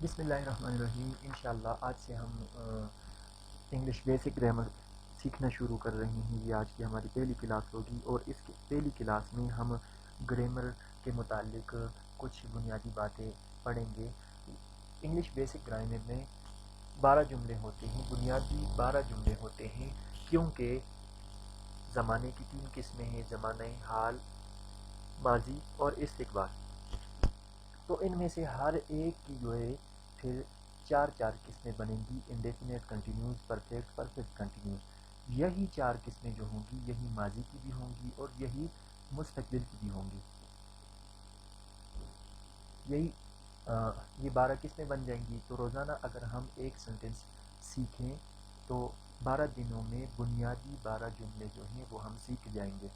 بسم اللہ الرحمن الرحیم۔ انشاءاللہ آج سے ہم انگلش بیسک گرامر سیکھنا شروع کر رہے ہیں۔ یہ آج کی ہماری پہلی کلاس ہوگی اور اس پہلی کلاس میں ہم گرامر کے متعلق کچھ بنیادی باتیں پڑھیں گے۔ انگلش بیسک گرامر میں 12 جملے ہوتے ہیں، بنیادی 12 جملے ہوتے ہیں، کیونکہ زمانے کی 3 قسمیں ہیں: زمانہ حال، ماضی اور استقبال۔ تو ان میں سے ہر ایک کی جو ہے پھر چار قسمیں بنیں گی: indefinite continuous, perfect, perfect continuous. یہی 4 قسمیں جو ہوں گی یہی ماضی کی بھی ہوں گی اور یہی مستقبل کی بھی ہوں گی۔ یہی یہ 12 قسمیں بن جائیں گی۔ تو روزانہ اگر ہم ایک سینٹنس سیکھیں تو 12 دنوں میں بنیادی 12 جملے جو ہیں وہ ہم سیکھ جائیں گے۔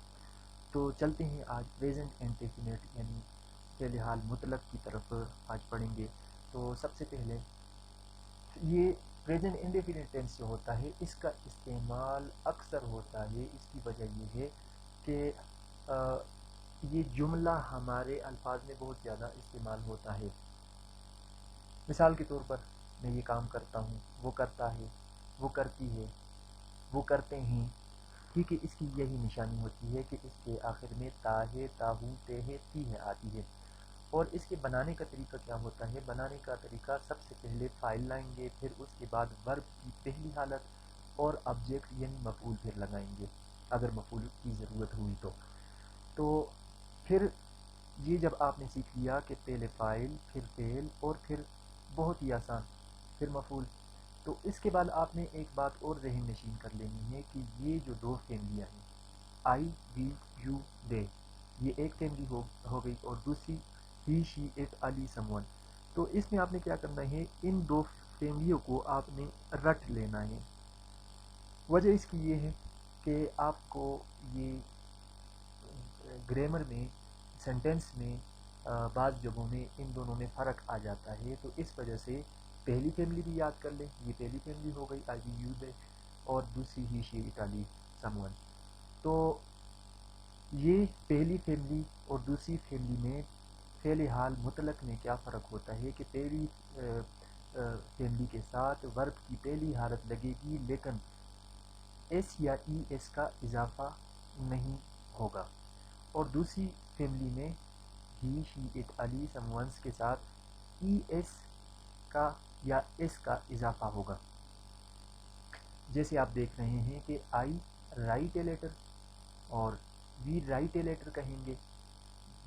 تو چلتے ہیں آج پریزنٹ انڈیفینٹ یعنی فعل حال مطلق کی طرف آج پڑھیں گے۔ تو سب سے پہلے یہ پریزنٹ انڈیفینٹ ٹینس جو ہوتا ہے اس کا استعمال اکثر ہوتا ہے۔ اس کی وجہ یہ ہے کہ یہ جملہ ہمارے الفاظ میں بہت زیادہ استعمال ہوتا ہے۔ مثال کے طور پر میں یہ کام کرتا ہوں، وہ کرتا ہے، وہ کرتی ہے، وہ کرتے ہیں، کیونکہ اس کی یہی نشانی ہوتی ہے کہ اس کے آخر میں تا ہے، تاہو، تے ہے، تی ہے آتی ہے۔ اور اس کے بنانے کا طریقہ کیا ہوتا ہے؟ بنانے کا طریقہ سب سے پہلے فاعل لائیں گے، پھر اس کے بعد ورب کی پہلی حالت اور آبجیکٹ یعنی مفعول پھر لگائیں گے اگر مفعول کی ضرورت ہوئی تو پھر یہ جب آپ نے سیکھ لیا کہ پہلے فاعل، پھر فعل اور پھر بہت ہی آسان پھر مفعول، تو اس کے بعد آپ نے ایک بات اور ذہن نشین کر لینی ہے کہ یہ جو دو فیملیاں ہیں آئی، وی، یو، دے، یہ ایک فیملی ہو گئی اور دوسری ہی، شی، اٹ، علی، سم ون۔ تو اس میں آپ نے کیا کرنا ہے؟ ان دو فیملیوں کو آپ نے رٹ لینا ہے۔ وجہ اس کی یہ ہے کہ آپ کو یہ گرامر میں سینٹنس میں بعض جگہوں میں ان دونوں میں فرق آ جاتا ہے، تو اس وجہ سے پہلی فیملی بھی یاد کر لیں۔ یہ پہلی فیملی ہو گئی آئی، وی، یو، دے، اور دوسری ہی، شی، اٹ، علی، سم ون۔ تو یہ پہلی فیملی اور دوسری فیملی میں فعل حال مطلق میں کیا فرق ہوتا ہے کہ پہلی فیملی کے ساتھ ورب کی پہلی حالت لگے گی لیکن ایس یا ای ایس کا اضافہ نہیں ہوگا، اور دوسری فیملی میں ہی، شی، اٹ، علی، سم ونس کے ساتھ ای ایس کا یا ایس کا اضافہ ہوگا۔ جیسے آپ دیکھ رہے ہیں کہ آئی رائٹ اے لیٹر اور وی رائٹ اے لیٹر کہیں گے،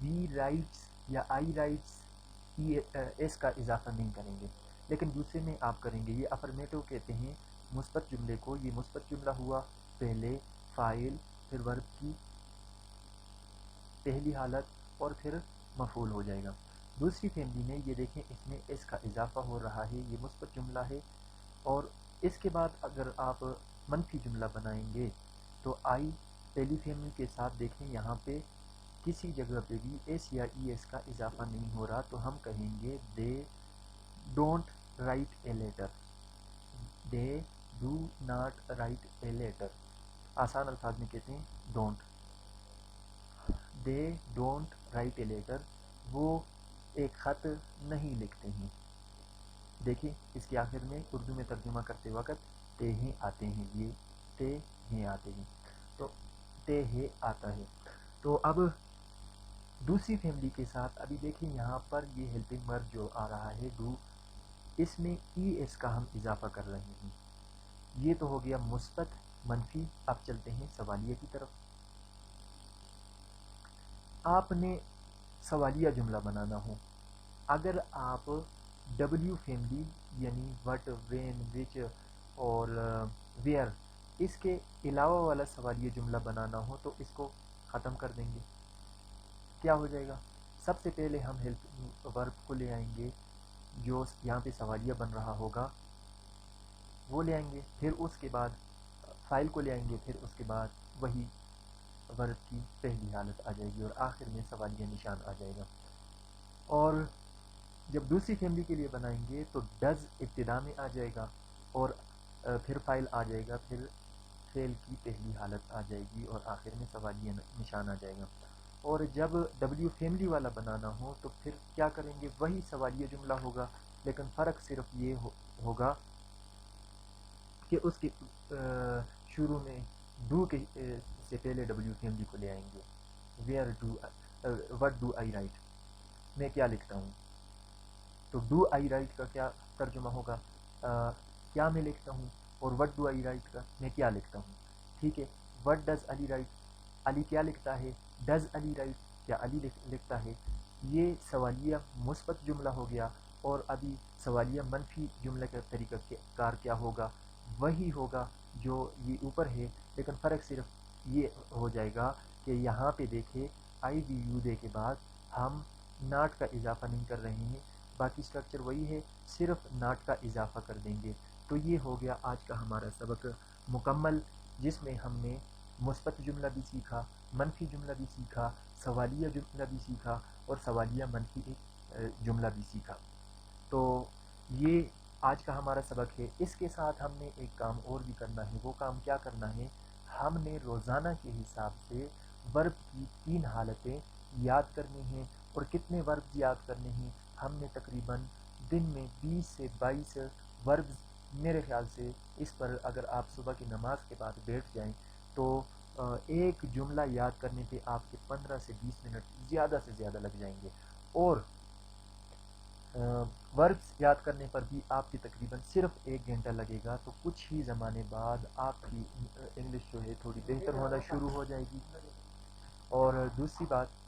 وی رائٹس یا آئی رائٹس ایس کا اضافہ نہیں کریں گے، لیکن دوسرے میں آپ کریں گے۔ یہ افرمیٹو کہتے ہیں مثبت جملے کو۔ یہ مثبت جملہ ہوا، پہلے فاعل، پھر ورب کی پہلی حالت اور پھر مفعول ہو جائے گا۔ دوسری فیملی میں یہ دیکھیں اس میں ایس کا اضافہ ہو رہا ہے، یہ مثبت جملہ ہے، اور اس کے بعد اگر آپ منفی جملہ بنائیں گے تو آئی پہلی فیملی کے ساتھ دیکھیں یہاں پہ کسی جگہ پہ بھی ایس یا ای ایس کا اضافہ نہیں ہو رہا، تو ہم کہیں گے they don't write a letter, they do not write a letter. آسان الفاظ میں کہتے ہیں don't, they don't write a letter, وہ ایک خط نہیں لکھتے ہیں۔ دیکھیں اس کے آخر میں اردو میں ترجمہ کرتے وقت تے ہیں آتے ہیں، یہ تے ہیں آتے ہیں، تو تے ہے آتا ہے۔ تو اب دوسری فیملی کے ساتھ ابھی دیکھیں یہاں پر یہ ہیلپنگ ورب جو آ رہا ہے ڈو، اس میں ای ایس کا ہم اضافہ کر رہے ہیں۔ یہ تو ہو گیا مثبت منفی۔ اب چلتے ہیں سوالیہ کی طرف۔ آپ نے سوالیہ جملہ بنانا ہو، اگر آپ ڈبلیو فیملی یعنی وٹ، وین، وچ اور ویئر اس کے علاوہ والا سوالیہ جملہ بنانا ہو تو اس کو ختم کر دیں گے۔ کیا ہو جائے گا؟ سب سے پہلے ہم ہیلپ ورب کو لے آئیں گے جو یہاں پہ سوالیہ بن رہا ہوگا وہ لے آئیں گے، پھر اس کے بعد فائل کو لے آئیں گے، پھر اس کے بعد وہی ورب کی پہلی حالت آ جائے گی اور آخر میں سوالیہ نشان آ جائے گا۔ اور جب دوسری فیملی کے لیے بنائیں گے تو ڈز ابتدا میں آ جائے گا اور پھر فائل آ جائے گا، پھر فعل کی پہلی حالت آ جائے گی اور آخر میں سوالیہ نشان آ جائے گا۔ اور جب ڈبلیو فیملی والا بنانا ہو تو پھر کیا کریں گے؟ وہی سوالیہ جملہ ہوگا، لیکن فرق صرف یہ ہوگا کہ اس کے شروع میں ڈو کے سے پہلے WTMD کو لے آئیں گے. Where do what do I right, میں کیا لکھتا ہوں. تو ڈو آئی رائٹ کا کیا ترجمہ ہوگا، کیا میں لکھتا ہوں، اور وٹ ڈو آئی رائٹ کا میں کیا لکھتا ہوں. ٹھیک ہے. وٹ ڈز علی رائٹ، علی کیا لکھتا ہے. ڈز علی رائٹ، کیا علی لکھتا ہے. یہ سوالیہ مثبت جملہ ہو گیا، اور ابھی سوالیہ منفی جملے کا طریقہ کار کیا ہوگا، وہی ہوگا جو یہ اوپر ہے، لیکن فرق صرف یہ ہو جائے گا کہ یہاں پہ دیکھیں آئی وی یو دے کے بعد ہم ناٹ کا اضافہ نہیں کر رہے ہیں، باقی سٹرکچر وہی ہے، صرف ناٹ کا اضافہ کر دیں گے. تو یہ ہو گیا آج کا ہمارا سبق مکمل، جس میں ہم نے مثبت جملہ بھی سیکھا، منفی جملہ بھی سیکھا، سوالیہ جملہ بھی سیکھا، اور سوالیہ منفی جملہ بھی سیکھا. تو یہ آج کا ہمارا سبق ہے. اس کے ساتھ ہم نے ایک کام اور بھی کرنا ہے. وہ کام کیا کرنا ہے، ہم نے روزانہ کے حساب سے ورب کی 3 حالتیں یاد کرنی ہیں. اور کتنے وربز یاد کرنے ہیں، ہم نے تقریباً دن میں 20 سے 22 وربز، میرے خیال سے اس پر اگر آپ صبح کی نماز کے بعد بیٹھ جائیں تو ایک جملہ یاد کرنے پہ آپ کے 15 سے 20 منٹ زیادہ سے زیادہ لگ جائیں گے، اور وربز یاد کرنے پر بھی آپ کی تقریباً صرف 1 گھنٹہ لگے گا. تو کچھ ہی زمانے بعد آپ کی انگلش جو ہے تھوڑی بہتر ہونا شروع ہو جائے گی. اور دوسری بات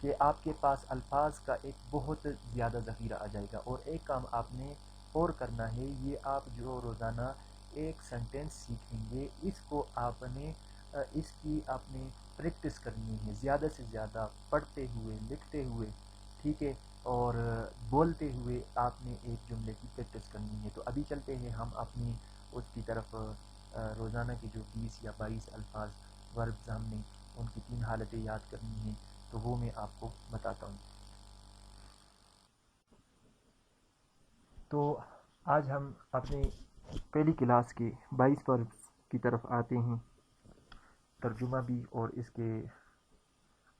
کہ آپ کے پاس الفاظ کا ایک بہت زیادہ ذخیرہ آ جائے گا. اور ایک کام آپ نے اور کرنا ہے، یہ آپ جو روزانہ ایک سینٹینس سیکھیں گے، اس کو آپ نے اس کی آپ نے پریکٹس کرنی ہے، زیادہ سے زیادہ پڑھتے ہوئے، لکھتے ہوئے، ٹھیک ہے، اور بولتے ہوئے آپ نے ایک جملے کی پریکٹس کرنی ہے. تو ابھی چلتے ہیں ہم اپنی اس کی طرف. روزانہ کے جو 20 یا 22 الفاظ وربز ہم نے ان کی 3 حالتیں یاد کرنی ہیں، تو وہ میں آپ کو بتاتا ہوں. تو آج ہم اپنی پہلی کلاس کے 22 وربز کی طرف آتے ہیں. ترجمہ بھی اور اس کے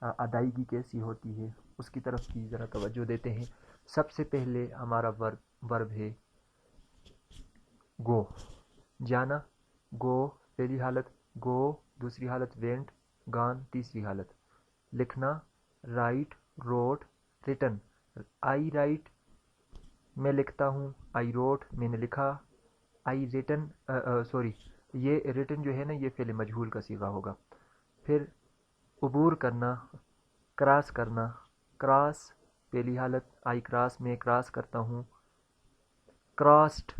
ادائیگی کیسی ہوتی ہے اس کی طرف کی ذرا توجہ دیتے ہیں. سب سے پہلے ہمارا ورب ہے گو، جانا. گو پہلی حالت، گو دوسری حالت، وینٹ گان تیسری حالت. لکھنا، رائٹ روٹ ریٹن. آئی رائٹ میں لکھتا ہوں، آئی روٹ میں نے لکھا، آئی ریٹن سوری یہ ریٹن جو ہے نا یہ فعل مجہول کا صیغہ ہوگا. پھر عبور کرنا، کراس کرنا. کراس پہلی حالت، آئی کراس میں کراس کرتا ہوں، کراسڈ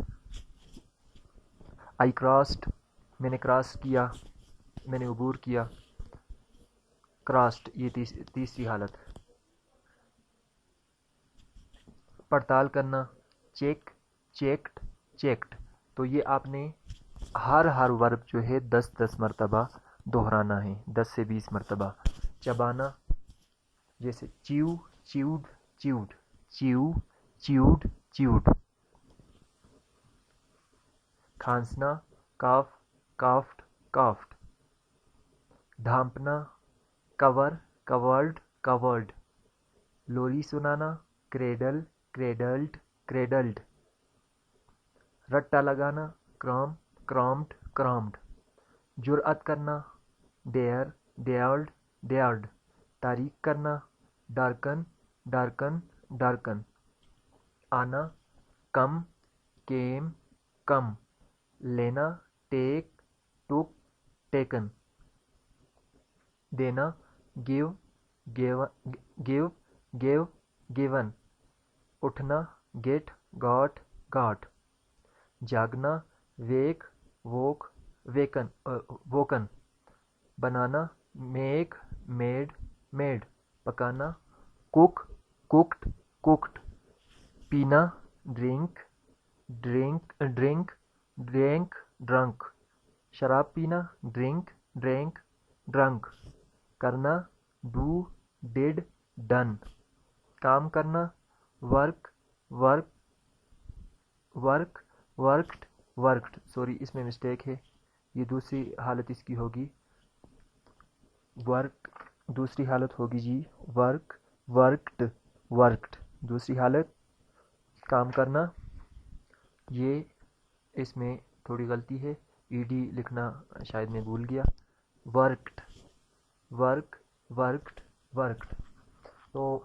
آئی کراسڈ میں نے کراس کیا، میں نے عبور کیا. کراسڈ یہ تیسری حالت. پڑتال کرنا، چیک چیکڈ چیکڈ. تو یہ آپ نے ہر ورب جو ہے 10 مرتبہ دہرانا ہے، 10 سے 20 مرتبہ. چبانا، جیسے چیو چیوڈ چیوڈ، چیو چیوڈ چیوڈ. کھانسنا، کاف کافڈ کافڈ. ڈھانپنا، کور کورڈ کورڈ. لوری سنانا، کریڈل کریڈلڈ کریڈلڈ. رٹا لگانا، کرام کرامڈ کرامڈ. جرأت کرنا، ڈیئر ڈیئرڈ ڈیئرڈ. تاریک کرنا، ڈارکن ڈارکن ڈارکن. آنا، کم کیم کم. لینا، ٹیک ٹک ٹیکن. دینا، گیو گیو گیو گیون. اٹھنا، گیٹ گاٹ گاٹ. جاگنا، ویک ووک ویکن ووکن. بنانا، میک میڈ میڈ. پکانا، کوک کوکڈ کوکڈ. پینا، drink drink drink drank drunk. شراب پینا، ڈرنک ڈرینک ڈرنک. کرنا، ڈو ڈیڈ ڈن. کام کرنا، work work work worked worked. Sorry اس میں مسٹیک ہے، یہ دوسری حالت اس کی ہوگی. ورک دوسری حالت ہوگی جی ورک ورکڈ ورکڈ. دوسری حالت کام کرنا، یہ اس میں تھوڑی غلطی ہے، ای ڈی لکھنا شاید میں بھول گیا، ورکڈ، ورکڈ. تو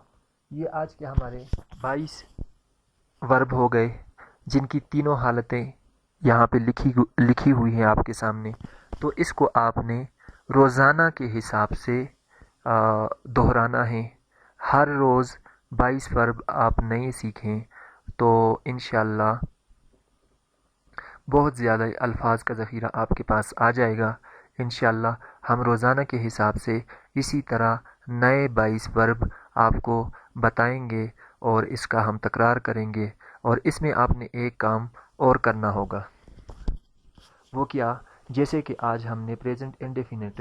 یہ آج کے ہمارے 22 ورب ہو گئے، جن کی تینوں حالتیں یہاں پہ لکھی ہوئی ہیں آپ کے سامنے. تو اس کو آپ نے روزانہ کے حساب سے دہرانا ہے. ہر روز 22 ورب آپ نئے سیکھیں تو انشاءاللہ بہت زیادہ الفاظ کا ذخیرہ آپ کے پاس آ جائے گا. انشاءاللہ ہم روزانہ کے حساب سے اسی طرح نئے 22 ورب آپ کو بتائیں گے اور اس کا ہم تکرار کریں گے. اور اس میں آپ نے ایک کام اور کرنا ہوگا. وہ کیا؟ جیسے کہ آج ہم نے پریزنٹ انڈیفینٹ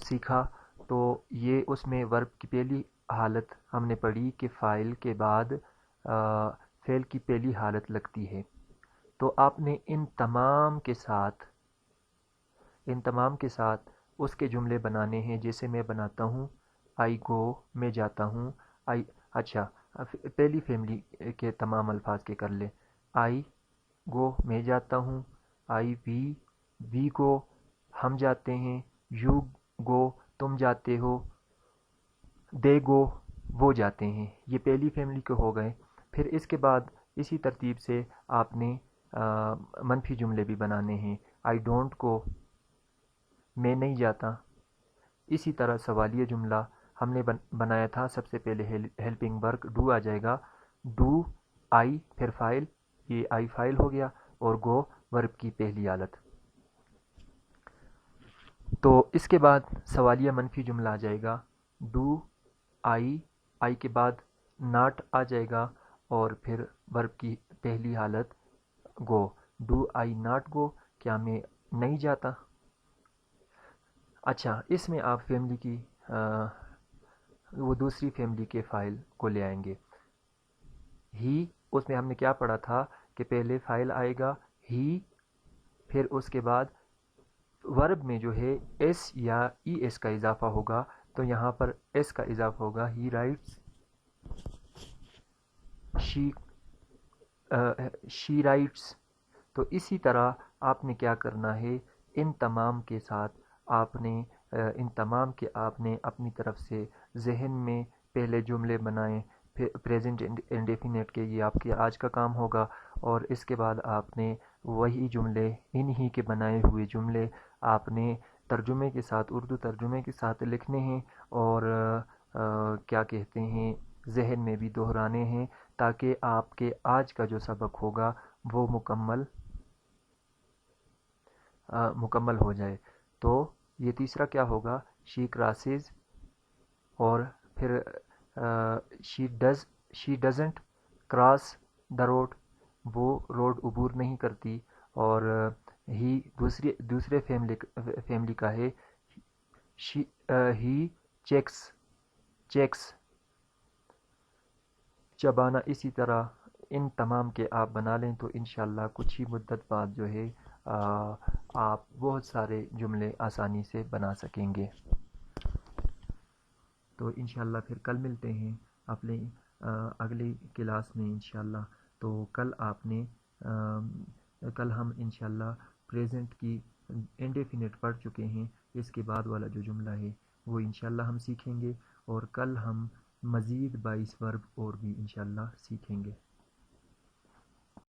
سیکھا، تو یہ اس میں ورب کی پہلی حالت ہم نے پڑھی کہ فاعل کے بعد فعل کی پہلی حالت لگتی ہے. تو آپ نے ان تمام کے ساتھ اس کے جملے بنانے ہیں. جیسے میں بناتا ہوں آئی گو، میں جاتا ہوں. اچھا، پہلی فیملی کے تمام الفاظ کے کر لیں. آئی گو، میں جاتا ہوں. آئی وی گو، ہم جاتے ہیں. یو گو، تم جاتے ہو. دے گو، وہ جاتے ہیں. یہ پہلی فیملی کے ہو گئے. پھر اس کے بعد اسی ترتیب سے آپ نے منفی جملے بھی بنانے ہیں. آئی ڈونٹ گو، میں نہیں جاتا. اسی طرح سوالیہ جملہ ہم نے بنایا تھا. سب سے پہلے ہیلپنگ ورک ڈو آ جائے گا. ڈو آئی، پھر فائل، یہ آئی فائل ہو گیا، اور گو ورب کی پہلی حالت. تو اس کے بعد سوالیہ منفی جملہ آ جائے گا. ڈو آئی کے بعد ناٹ آ جائے گا، اور پھر ورب کی پہلی حالت گو. ڈو آئی ناٹ گو، کیا میں نہیں جاتا. اچھا، اس میں آپ فیملی کی وہ دوسری فیملی کے فائل کو لے آئیں گے. ہی، اس میں ہم نے کیا پڑھا تھا کہ پہلے فائل آئے گا ہی، پھر اس کے بعد ورب میں جو ہے ایس یا ای ایس کا اضافہ ہوگا. تو یہاں پر ایس کا اضافہ ہوگا. He writes, she rights. تو اسی طرح آپ نے کیا کرنا ہے، ان تمام کے آپ نے اپنی طرف سے ذہن میں پہلے جملے بنائیں. پھر پریزنٹ انڈیفینٹ کے یہ آپ کے آج کا کام ہوگا. اور اس کے بعد آپ نے وہی جملے، انہی کے بنائے ہوئے جملے آپ نے ترجمے کے ساتھ، اردو ترجمے کے ساتھ لکھنے ہیں، اور کیا کہتے ہیں، ذہن میں بھی دہرانے ہیں، تاکہ آپ کے آج کا جو سبق ہوگا وہ مکمل ہو جائے. تو یہ تیسرا کیا ہوگا، شی کراسز، اور پھر she doesn't cross the road, وہ روڈ عبور نہیں کرتی. اور ہی دوسرے فیملی کا ہے. ہی چیکس چبانا. اسی طرح ان تمام کے آپ بنا لیں تو انشاءاللہ کچھ ہی مدت بعد جو ہے آپ بہت سارے جملے آسانی سے بنا سکیں گے. تو انشاءاللہ پھر کل ملتے ہیں اپنے اگلی کلاس میں انشاءاللہ. تو کل ہم انشاءاللہ پریزنٹ کی انڈیفینٹ پڑھ چکے ہیں. اس کے بعد والا جو جملہ ہے وہ انشاءاللہ ہم سیکھیں گے، اور کل ہم مزید 22 ورب اور بھی انشاءاللہ سیکھیں گے.